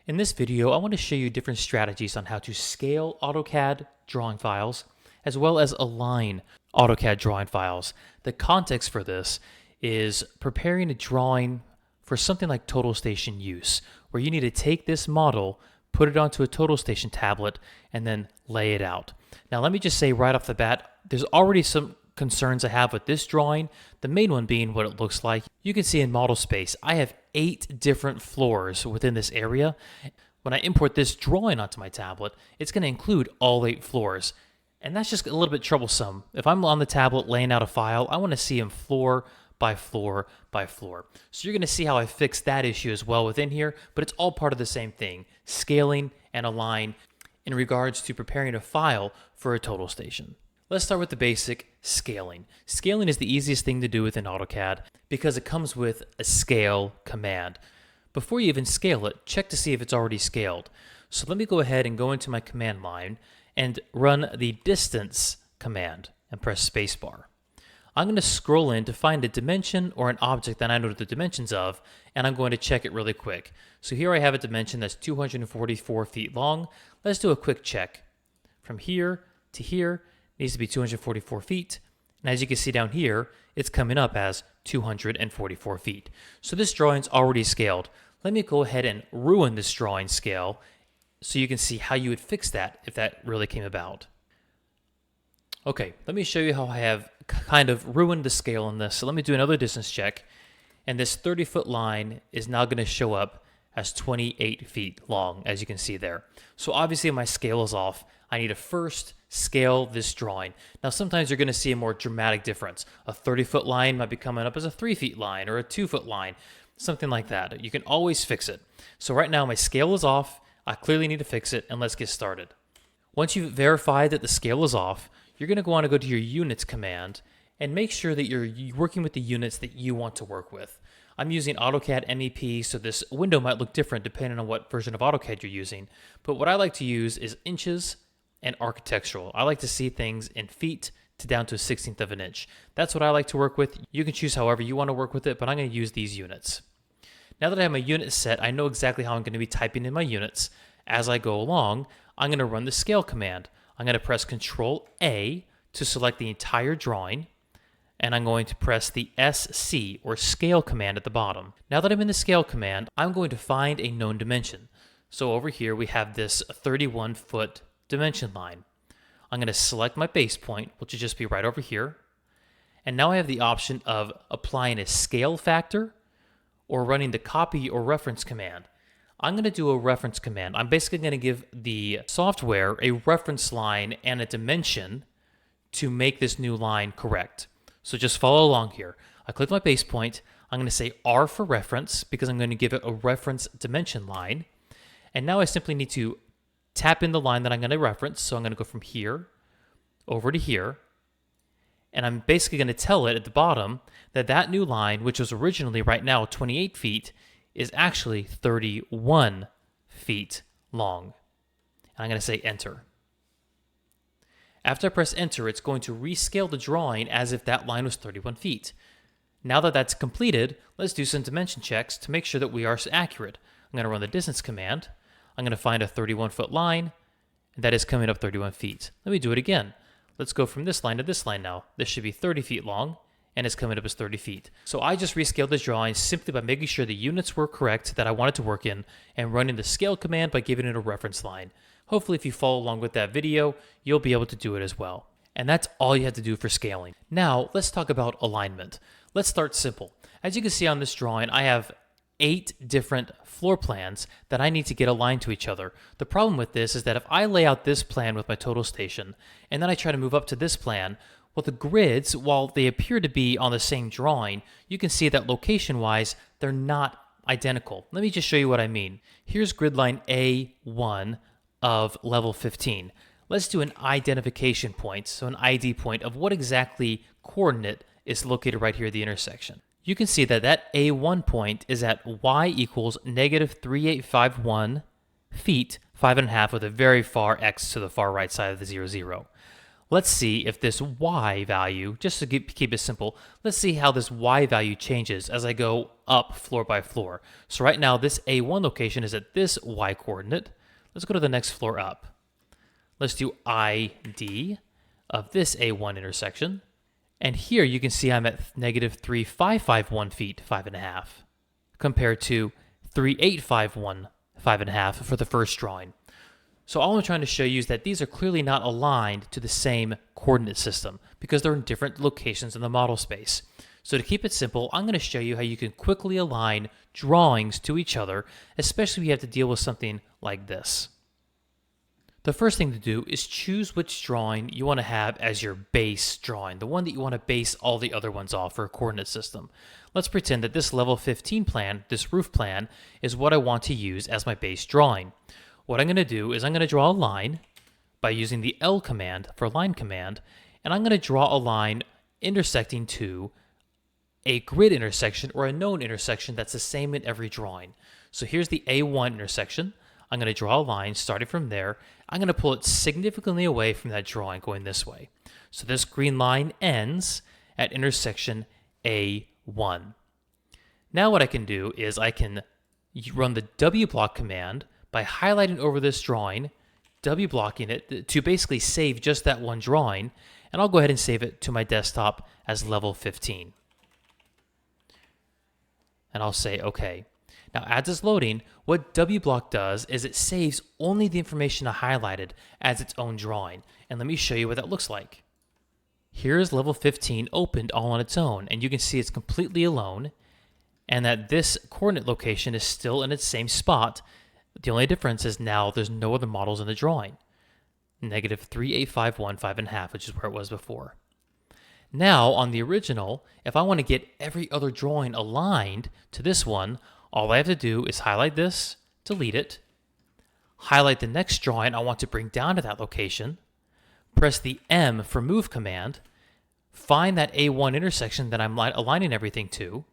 In this video, I want to show you different strategies on how to scale AutoCAD drawing files, as well as align AutoCAD drawing files. The context for this is preparing a drawing for something like total station use, where you need to take this model, put it onto a total station tablet, and then lay it out. Now, let me just say right off the bat, there's already some concerns I have with this drawing, the main one being what it looks like. You can see in model space, I have 8 different floors within this area. When I import this drawing onto my tablet, it's going to include all 8 floors. And that's just a little bit troublesome. If I'm on the tablet laying out a file, I want to see them floor by floor by floor. So you're going to see how I fix that issue as well within here, but it's all part of the same thing, scaling and align in regards to preparing a file for a total station. Let's start with the basic scaling. Scaling is the easiest thing to do within AutoCAD because it comes with a scale command. Before you even scale it, check to see if it's already scaled. So let me go ahead and go into my command line and run the distance command and press spacebar. I'm going to scroll in to find a dimension or an object that I know the dimensions of, and I'm going to check it really quick. So here I have a dimension that's 244 feet long. Let's do a quick check. From here to here, needs to be 244 feet. And as you can see down here, it's coming up as 244 feet. So this drawing's already scaled. Let me go ahead and ruin this drawing scale so you can see how you would fix that if that really came about. Okay, let me show you how I have kind of ruined the scale on this. So let me do another distance check. And this 30-foot line is now going to show up as 28 feet long, as you can see there. So obviously my scale is off. I need to first scale this drawing. Now sometimes you're going to see a more dramatic difference. A 30-foot line might be coming up as a 3-foot line or a 2-foot line, something like that. You can always fix it. So right now my scale is off. I clearly need to fix it, and let's get started. Once you've verified that the scale is off, you're going to want to go to your units command and make sure that you're working with the units that you want to work with. I'm using AutoCAD MEP, so this window might look different depending on what version of AutoCAD you're using. But what I like to use is inches and architectural. I like to see things in feet to down to a 1/16 of an inch. That's what I like to work with. You can choose however you want to work with it, but I'm going to use these units. Now that I have my unit set, I know exactly how I'm going to be typing in my units. As I go along, I'm going to run the scale command. I'm going to press Control A to select the entire drawing, and I'm going to press the SC or scale command at the bottom. Now that I'm in the scale command, I'm going to find a known dimension. So over here we have this 31-foot dimension line. I'm going to select my base point, which will just be right over here. And now I have the option of applying a scale factor or running the copy or reference command. I'm going to do a reference command. I'm basically going to give the software a reference line and a dimension to make this new line correct. So just follow along here. I click my base point. I'm going to say R for reference because I'm going to give it a reference dimension line. And now I simply need to tap in the line that I'm going to reference. So I'm going to go from here over to here. And I'm basically going to tell it at the bottom that that new line, which was originally right now 28 feet, is actually 31 feet long. And I'm going to say enter. After I press enter, it's going to rescale the drawing as if that line was 31 feet. Now that that's completed, let's do some dimension checks to make sure that we are accurate. I'm going to run the distance command. I'm going to find a 31-foot line, and that is coming up 31 feet. Let me do it again. Let's go from this line to this line now. This should be 30 feet long, and it's coming up as 30 feet. So I just rescaled this drawing simply by making sure the units were correct that I wanted to work in and running the scale command by giving it a reference line. Hopefully if you follow along with that video, you'll be able to do it as well. And that's all you have to do for scaling. Now let's talk about alignment. Let's start simple. As you can see on this drawing, I have 8 different floor plans that I need to get aligned to each other. The problem with this is that if I lay out this plan with my total station and then I try to move up to this plan, well, the grids, while they appear to be on the same drawing, you can see that location-wise, they're not identical. Let me just show you what I mean. Here's grid line A1 of level 15. Let's do an identification point, so an ID point of what exactly coordinate is located right here at the intersection. You can see that that A1 point is at y equals negative 3851 feet, 5.5 with a very far x to the far right side of the 0, 0. Let's see if this y value, just to keep it simple, let's see how this y value changes as I go up floor by floor. So right now this A1 location is at this y coordinate. Let's go to the next floor up. Let's do ID of this A1 intersection. And here you can see I'm at negative 3,551 feet, 5.5, compared to 3,851, 5.5 for the first drawing. So all I'm trying to show you is that these are clearly not aligned to the same coordinate system because they're in different locations in the model space. So to keep it simple, I'm going to show you how you can quickly align drawings to each other, especially if you have to deal with something like this. The first thing to do is choose which drawing you want to have as your base drawing, the one that you want to base all the other ones off for a coordinate system. Let's pretend that this level 15 plan, this roof plan, is what I want to use as my base drawing. What I'm going to do is I'm going to draw a line by using the L command for line command, and I'm going to draw a line intersecting to a grid intersection or a known intersection that's the same in every drawing. So here's the A1 intersection. I'm going to draw a line starting from there. I'm going to pull it significantly away from that drawing going this way. So this green line ends at intersection A1. Now what I can do is I can run the WBLOCK command by highlighting over this drawing, W-blocking it to basically save just that one drawing, and I'll go ahead and save it to my desktop as level 15. And I'll say OK. Now as it's loading, what WBLOCK does is it saves only the information I highlighted as its own drawing. And let me show you what that looks like. Here's level 15 opened all on its own, and you can see it's completely alone, and that this coordinate location is still in its same spot. The only difference is now there's no other models in the drawing. Negative 3,851, 5.5, which is where it was before. Now, on the original, if I want to get every other drawing aligned to this one, all I have to do is highlight this, delete it, highlight the next drawing I want to bring down to that location, press the M for move command, find that A1 intersection that I'm aligning everything to,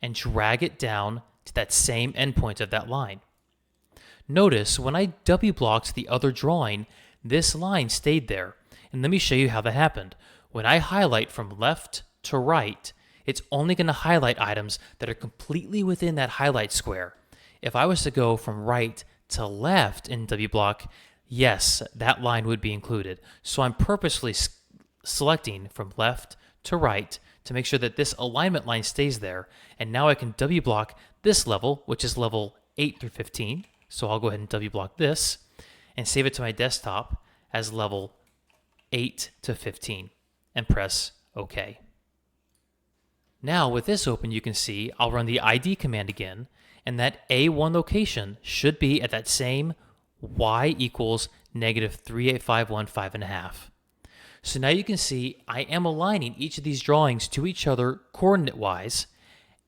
and drag it down to that same endpoint of that line. Notice when I W-blocked the other drawing, this line stayed there. And let me show you how that happened. When I highlight from left to right, it's only going to highlight items that are completely within that highlight square. If I was to go from right to left in WBLOCK, yes, that line would be included. So I'm purposely selecting from left to right to make sure that this alignment line stays there. And now I can WBLOCK this level, which is level 8 through 15. So I'll go ahead and WBLOCK this and save it to my desktop as level 8 to 15 and press OK. Now with this open, you can see I'll run the ID command again, and that A1 location should be at that same y equals negative 3,851, 5.5. So now you can see I am aligning each of these drawings to each other coordinate-wise,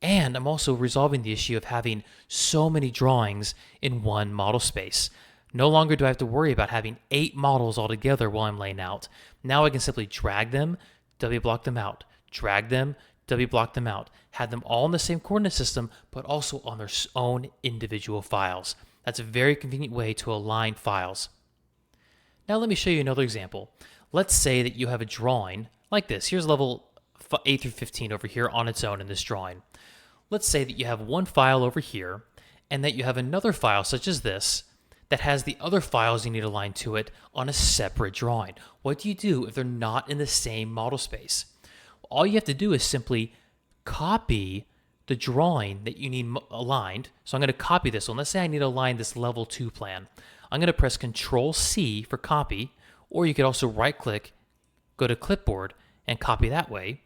and I'm also resolving the issue of having so many drawings in one model space. No longer do I have to worry about having 8 models all together while I'm laying out. Now I can simply drag them, W-block them out, drag them, W-block them out, have them all in the same coordinate system, but also on their own individual files. That's a very convenient way to align files. Now let me show you another example. Let's say that you have a drawing like this. Here's level 8 through 15 over here on its own in this drawing. Let's say that you have one file over here and that you have another file such as this that has the other files you need aligned to it on a separate drawing. What do you do if they're not in the same model space? All you have to do is simply copy the drawing that you need aligned. So I'm going to copy this one. Let's say I need to align this level 2 plan. I'm going to press Control-C for copy, or you could also right-click, go to Clipboard, and copy that way.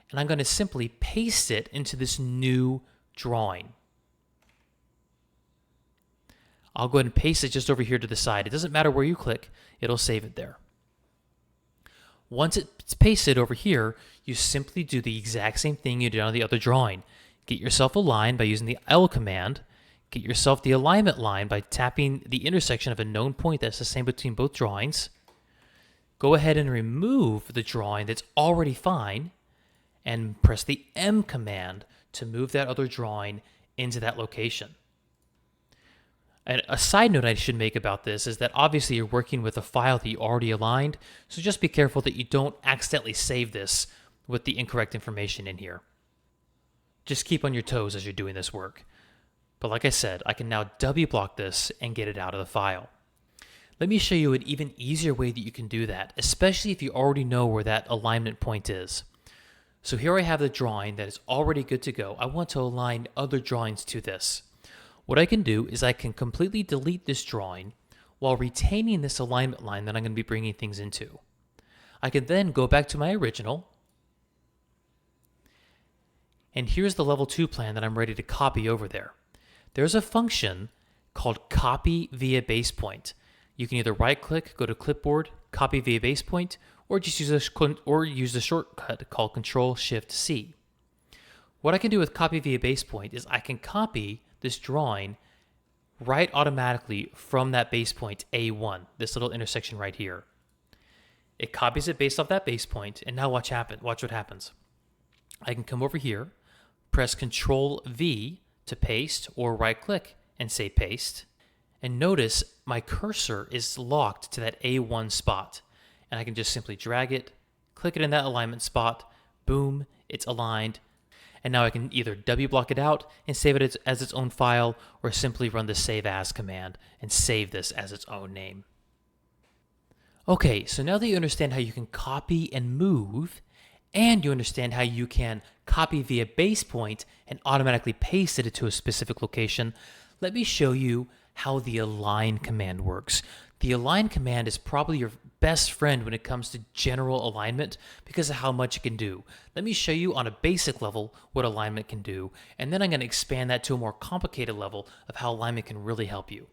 And I'm going to simply paste it into this new drawing. I'll go ahead and paste it just over here to the side. It doesn't matter where you click, it'll save it there. Once it's pasted over here, you simply do the exact same thing you did on the other drawing. Get yourself a line by using the L command. Get yourself the alignment line by tapping the intersection of a known point that's the same between both drawings. Go ahead and remove the drawing that's already fine, and press the M command to move that other drawing into that location. And a side note I should make about this is that obviously you're working with a file that you already aligned, so just be careful that you don't accidentally save this with the incorrect information in here. Just keep on your toes as you're doing this work. But like I said, I can now WBLOCK this and get it out of the file. Let me show you an even easier way that you can do that, especially if you already know where that alignment point is. So here I have the drawing that is already good to go. I want to align other drawings to this. What I can do is I can completely delete this drawing while retaining this alignment line that I'm going to be bringing things into. I can then go back to my original, and here's the level 2 plan that I'm ready to copy over there. There's a function called Copy Via Basepoint. You can either right-click, go to Clipboard, Copy Via Basepoint, or just use the shortcut called Control-Shift-C. What I can do with Copy Via Basepoint is I can copy this drawing right automatically from that base point A1, this little intersection right here. It copies it based off that base point, and now watch what happens. I can come over here, press Control V to paste, or right-click and say paste. And notice my cursor is locked to that A1 spot. And I can just simply drag it, click it in that alignment spot, boom, it's aligned. And now I can either WBLOCK it out and save it as its own file, or simply run the Save As command and save this as its own name. Okay, so now that you understand how you can copy and move, and you understand how you can copy via Basepoint and automatically paste it into a specific location, let me show you how the align command works. The align command is probably your best friend when it comes to general alignment because of how much it can do. Let me show you on a basic level what alignment can do, and then I'm going to expand that to a more complicated level of how alignment can really help you.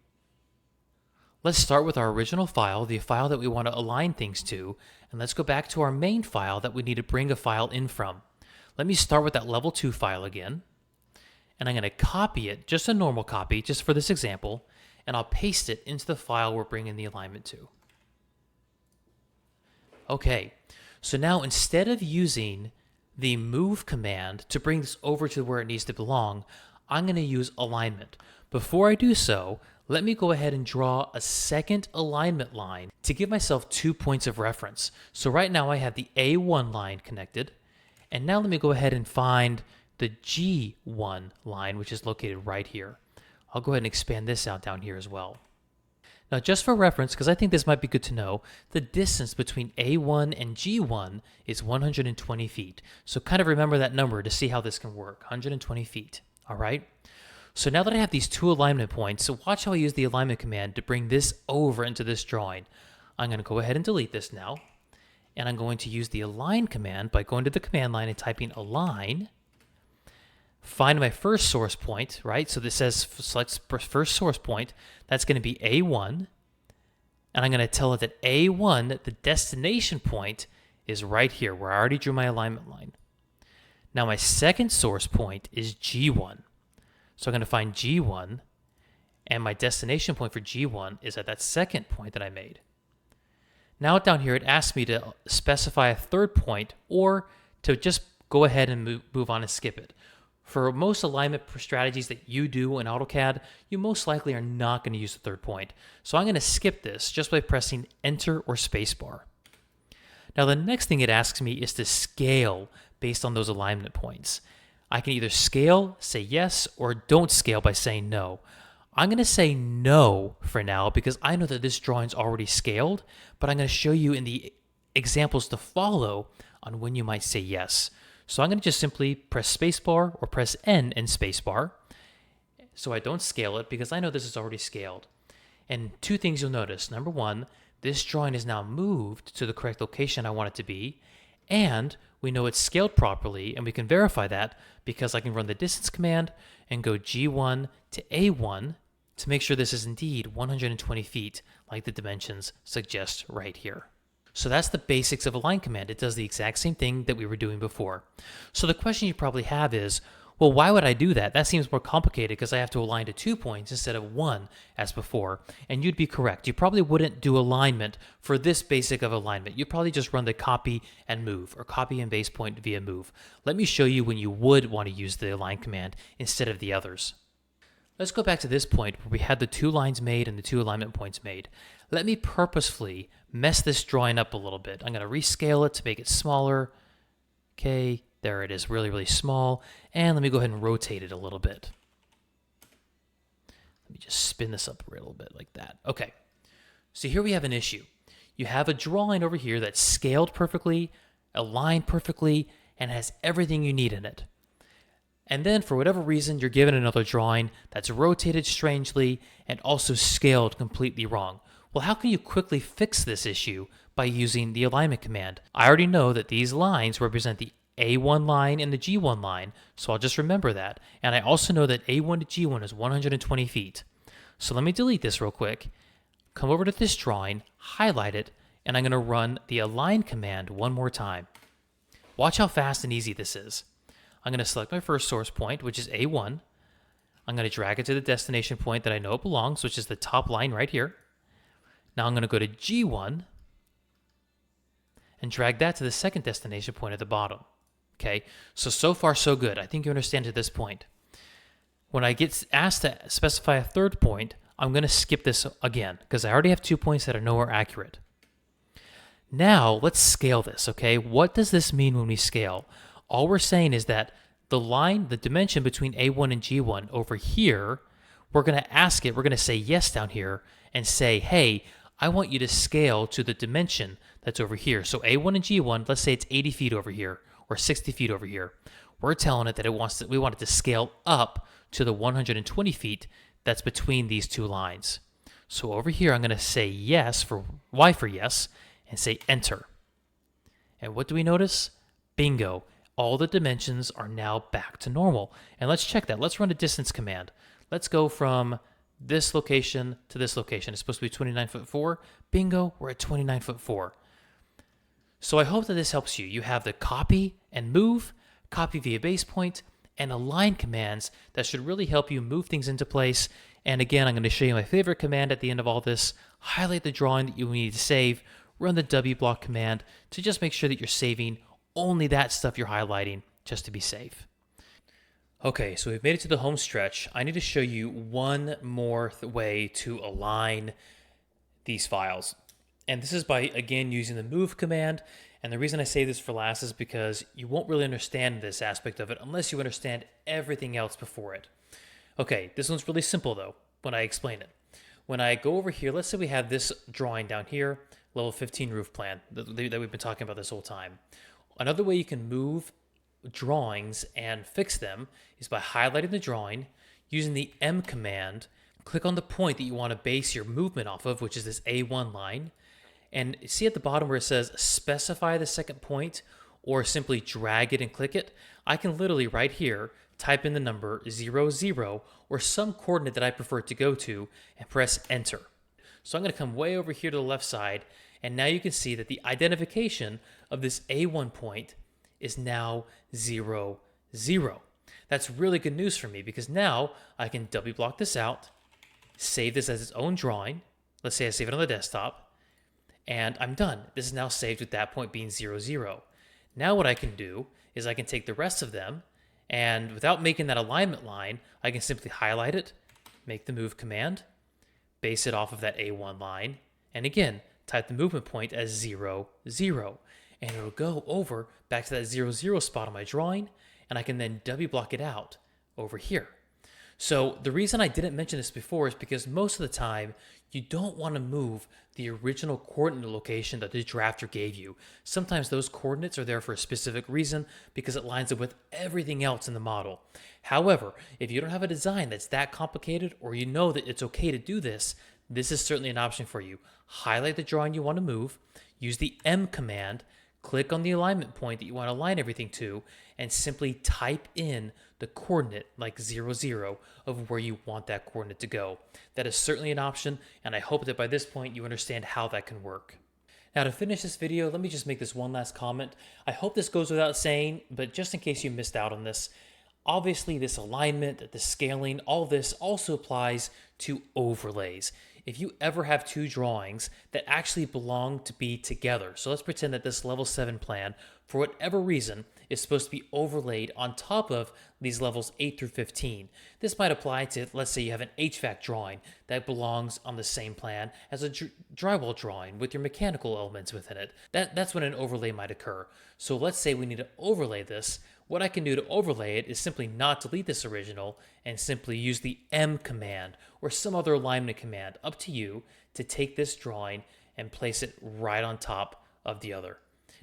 Let's start with our original file, the file that we want to align things to, and let's go back to our main file that we need to bring a file in from. Let me start with that level 2 file again, and I'm going to copy it, just a normal copy, just for this example, and I'll paste it into the file we're bringing the alignment to. Okay, so now instead of using the move command to bring this over to where it needs to belong, I'm going to use alignment. Before I do so, let me go ahead and draw a second alignment line to give myself 2 points of reference. So right now I have the A1 line connected, and now let me go ahead and find the G1 line, which is located right here. I'll go ahead and expand this out down here as well. Now just for reference, because I think this might be good to know, the distance between A1 and G1 is 120 feet. So kind of remember that number to see how this can work, 120 feet, all right? So now that I have these 2 alignment points, so watch how I use the alignment command to bring this over into this drawing. I'm going to go ahead and delete this now, and I'm going to use the align command by going to the command line and typing align. Find my first source point, right? So this says select first source point. That's going to be A1. And I'm going to tell it that A1, the destination point, is right here where I already drew my alignment line. Now my second source point is G1. So I'm going to find G1, and my destination point for G1 is at that second point that I made. Now down here, it asks me to specify a third point or to just go ahead and move on and skip it. For most alignment strategies that you do in AutoCAD, you most likely are not going to use the third point. So I'm going to skip this just by pressing Enter or Spacebar. Now the next thing it asks me is to scale based on those alignment points. I can either scale, say yes, or don't scale by saying no. I'm going to say no for now because I know that this drawing's already scaled, but I'm going to show you in the examples to follow on when you might say yes. So I'm going to just simply press spacebar or press N and spacebar so I don't scale it because I know this is already scaled. And 2 things you'll notice. Number 1, this drawing is now moved to the correct location I want it to be, and we know it's scaled properly, and we can verify that because I can run the distance command and go G1 to A1 to make sure this is indeed 120 feet like the dimensions suggest right here. So that's the basics of align command. It does the exact same thing that we were doing before. So the question you probably have is, well, why would I do that? That seems more complicated because I have to align to 2 points instead of 1 as before. And you'd be correct. You probably wouldn't do alignment for this basic of alignment. You'd probably just run the copy and move or copy and base point via move. Let me show you when you would want to use the align command instead of the others. Let's go back to this point where we had the two lines made and the two alignment points made. Let me purposefully mess this drawing up a little bit. I'm going to rescale it to make it smaller. Okay, there it is, really, really small. And let me go ahead and rotate it a little bit. Let me just spin this up a little bit like that. Okay, so here we have an issue. You have a drawing over here that's scaled perfectly, aligned perfectly, and has everything you need in it. And then for whatever reason, you're given another drawing that's rotated strangely and also scaled completely wrong. Well, how can you quickly fix this issue? By using the alignment command. I already know that these lines represent the A1 line and the G1 line, so I'll just remember that. And I also know that A1 to G1 is 120 feet. So let me delete this real quick, come over to this drawing, highlight it, and I'm going to run the align command one more time. Watch how fast and easy this is. I'm going to select my first source point, which is A1. I'm going to drag it to the destination point that I know it belongs, which is the top line right here. Now I'm going to go to G1 and drag that to the second destination point at the bottom. Okay, so far so good. I think you understand to this point. When I get asked to specify a third point, I'm going to skip this again because I already have 2 points that are nowhere accurate. Now let's scale this, okay? What does this mean when we scale? All we're saying is that the line, the dimension between A1 and G1 over here, we're going to ask it, we're going to say yes down here and say, hey, I want you to scale to the dimension that's over here. So A1 and G1, let's say it's 80 feet over here or 60 feet over here. We're telling it that we want it to scale up to the 120 feet that's between these two lines. So over here, I'm going to say yes for Y for yes and say enter. And what do we notice? Bingo. All the dimensions are now back to normal. And let's check that. Let's run a distance command. Let's go from this location to this location. It's supposed to be 29'4". Bingo, we're at 29'4". So I hope that this helps you. You have the copy and move, copy via basepoint, and align commands that should really help you move things into place. And again, I'm going to show you my favorite command at the end of all this. Highlight the drawing that you need to save, run the WBLOCK command to just make sure that you're saving only that stuff you're highlighting just to be safe. Okay, so we've made it to the home stretch. I need to show you one more way to align these files. And this is by, again, using the move command. And the reason I say this for last is because you won't really understand this aspect of it unless you understand everything else before it. Okay, this one's really simple though, when I explain it. When I go over here, let's say we have this drawing down here, level 15 roof plan that we've been talking about this whole time. Another way you can move drawings and fix them is by highlighting the drawing, using the M command, click on the point that you want to base your movement off of, which is this A1 line, and see at the bottom where it says specify the second point or simply drag it and click it. I can literally right here type in the number 00 or some coordinate that I prefer to go to and press enter. So I'm going to come way over here to the left side, and now you can see that the identification of this A1 point is now 00. That's really good news for me because now I can WBLOCK this out, save this as its own drawing. Let's say I save it on the desktop, and I'm done. This is now saved with that point being 00. Now what I can do is I can take the rest of them, and without making that alignment line, I can simply highlight it, make the move command, base it off of that A1 line, and again, type the movement point as 00. And it'll go over back to that 00 spot on my drawing, and I can then WBLOCK it out over here. So the reason I didn't mention this before is because most of the time, you don't want to move the original coordinate location that the drafter gave you. Sometimes those coordinates are there for a specific reason because it lines up with everything else in the model. However, if you don't have a design that's that complicated or you know that it's okay to do this, this is certainly an option for you. Highlight the drawing you want to move, use the M command, click on the alignment point that you want to align everything to, and simply type in the coordinate like 00 of where you want that coordinate to go. That is certainly an option, and I hope that by this point you understand how that can work. Now to finish this video, let me just make this one last comment. I hope this goes without saying, but just in case you missed out on this, obviously this alignment, the scaling, all this also applies to overlays. if you ever have two drawings that actually belong to be together. So let's pretend that this level 7 plan, for whatever reason, is supposed to be overlaid on top of these levels 8 through 15. This might apply to, let's say you have an HVAC drawing that belongs on the same plan as a drywall drawing with your mechanical elements within it. That's when an overlay might occur. So let's say we need to overlay this. What I can do to overlay it is simply not delete this original and simply use the M command or some other alignment command, up to you, to take this drawing and place it right on top of the other.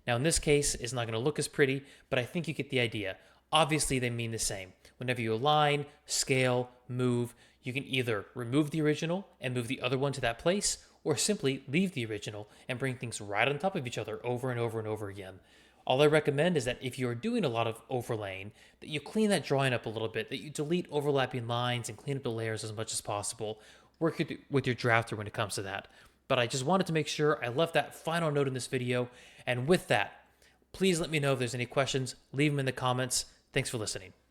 Now in this case, it's not going to look as pretty, but I think you get the idea. Obviously they mean the same. Whenever you align, scale, move, you can either remove the original and move the other one to that place, or simply leave the original and bring things right on top of each other over and over and over again. All I recommend is that if you're doing a lot of overlaying, that you clean that drawing up a little bit, that you delete overlapping lines and clean up the layers as much as possible. Work with your drafter when it comes to that. But I just wanted to make sure I left that final note in this video. And with that, please let me know if there's any questions. Leave them in the comments. Thanks for listening.